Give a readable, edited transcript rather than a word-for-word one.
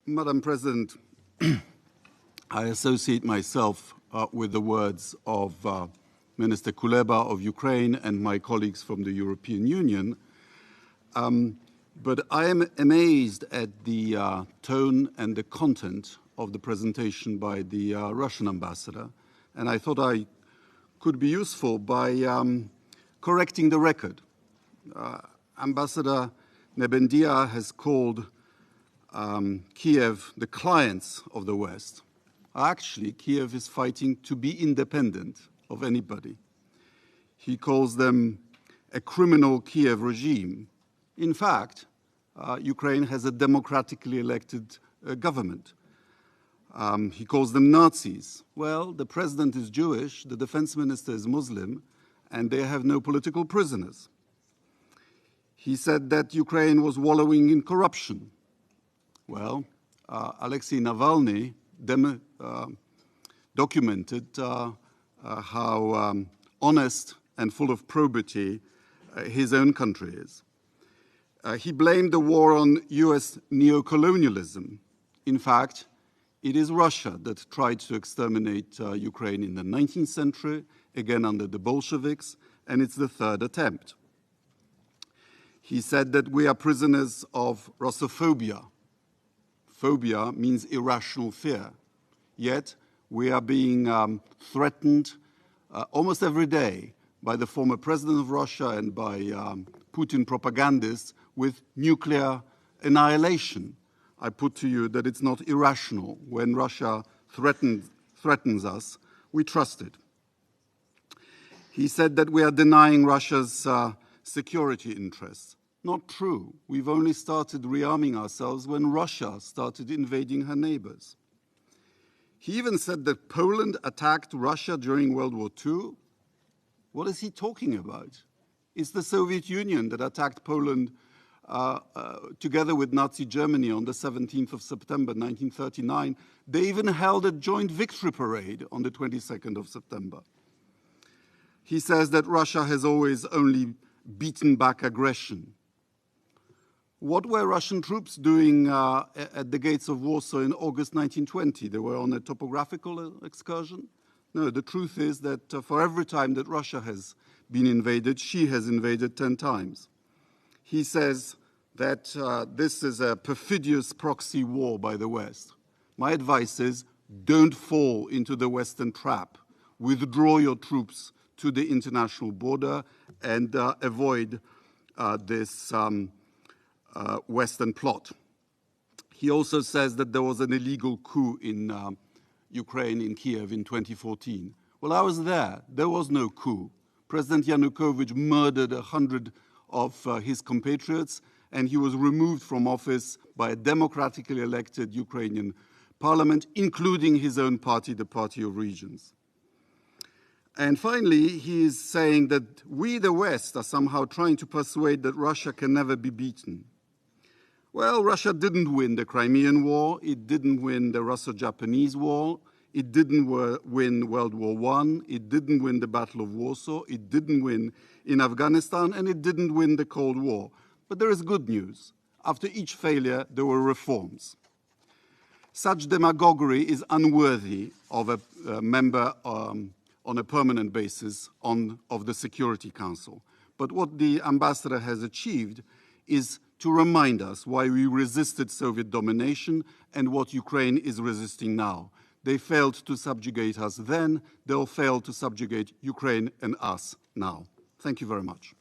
Madam President, I associate myself with the words of Minister Kuleba of Ukraine and my colleagues from the European Union. But I am amazed at the tone and the content of the presentation by the Russian ambassador. And I thought I could be useful by correcting the record. Ambassador Nebendia has called Kiev the clients of the West. Actually, Kiev is fighting to be independent of anybody. He calls them a criminal Kiev regime. In fact, Ukraine has a democratically elected government. He calls them Nazis. Well, the president is Jewish, the defense minister is Muslim, and they have no political prisoners. He said that Ukraine was wallowing in corruption. Well, Alexei Navalny documented how honest and full of probity his own country is. He blamed the war on US neocolonialism. In fact, it is Russia that tried to exterminate Ukraine in the 19th century, again under the Bolsheviks, and it's the third attempt. He said that we are prisoners of Russophobia. Phobia means irrational fear. Yet we are being threatened almost every day by the former president of Russia and by Putin propagandists with nuclear annihilation. I put to you that it's not irrational. When Russia threatens us, we trust it. He said that we are denying Russia's security interests. Not true. We've only started rearming ourselves when Russia started invading her neighbors. He even said that Poland attacked Russia during World War II. What is he talking about? It's the Soviet Union that attacked Poland together with Nazi Germany on the 17th of September 1939. They even held a joint victory parade on the 22nd of September. He says that Russia has always only beaten back aggression. What were Russian troops doing at the gates of Warsaw in August 1920? They were on a topographical excursion? No, the truth is that for every time that Russia has been invaded, she has invaded 10 times. He says that this is a perfidious proxy war by the West. My advice is don't fall into the Western trap. Withdraw your troops to the international border and avoid this Western plot. He also says that there was an illegal coup in Ukraine, in Kiev in 2014. Well, I was there. There was no coup. President Yanukovych murdered 100 of his compatriots, and he was removed from office by a democratically elected Ukrainian parliament, including his own party, the Party of Regions. And finally, he is saying that we, the West, are somehow trying to persuade that Russia can never be beaten. Well, Russia didn't win the Crimean War, it didn't win the Russo-Japanese War, it didn't win World War I, it didn't win the Battle of Warsaw, it didn't win in Afghanistan, and it didn't win the Cold War. But there is good news. After each failure, there were reforms. Such demagoguery is unworthy of a member on a permanent basis of the Security Council. But what the ambassador has achieved is to remind us why we resisted Soviet domination and what Ukraine is resisting now. They failed to subjugate us then, they'll fail to subjugate Ukraine and us now. Thank you very much.